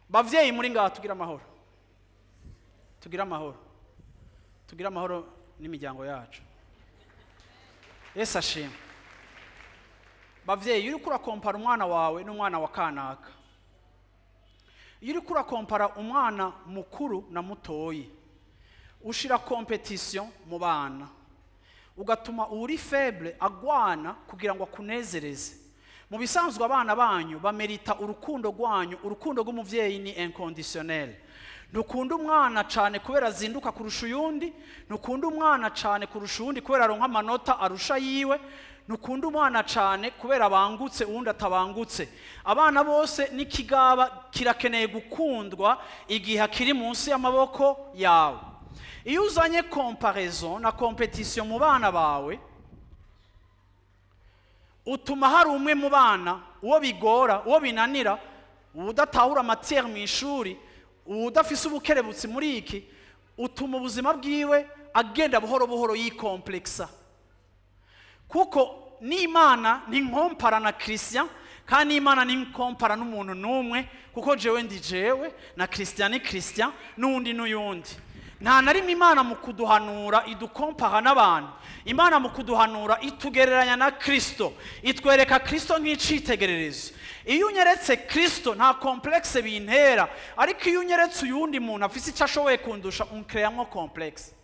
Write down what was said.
bavyeyi muri ngaha tugira amahoro, tugira amahoro, tugira amahoro n'imiryango yacu. Yesu ashimwe. Bavyeyi, iyo uriko urakompara umwana wawe n'umwana wa kanaka, iyo uriko urakompara umwana mukuru na mutoyi, ushira competition mu bana, ugatuma uri faible agwana kugira ngo akunezereze. Mu bisanzwe abana banyu bamerita urukundo rwanyu. Urukundo rw'umuvyeyi ni inconditionnel. Ntukunda umwana cyane kubera azinduka kurusha uyundi, ntukunda umwana cyane kurusha uwundi kubera aronka amanota arusha yiwe, ntukunda umwana cyane kubera bangutse uwundi atabangutse. Abana bose n'ikigaba kirakeneye gukundwa igihe kiri munsi y'amaboko yawe. Iyo uzanye comparaison na competition mu bana bawe, utuma hari umwe mu bana uwo bigora, uwo binanira, udatahura matière mu ishuri, udafise ubukerebutsi muri iki, utuma ubuzima bwiwe agenda buhoro buhoro yikomplexa. Kuko n'Imana ninkompara na Christian, kandi Imana ninkompara n'umuntu numwe, kuko jewe ndi jewe na Christian ni Christian n'undi n'uyundi. Nta na rimwe Imana mu kuduhanura idukompara n'abantu. Imana mu kuduhanura itugereranya na Kristo, itwereka Kristo nk'icitegererezo. Iyo unyeretse Kristo nta complexe bintera, ariko iyo unyeretse uyundi muntu afise icyo ashoboye kundusha uncreamwo complexe.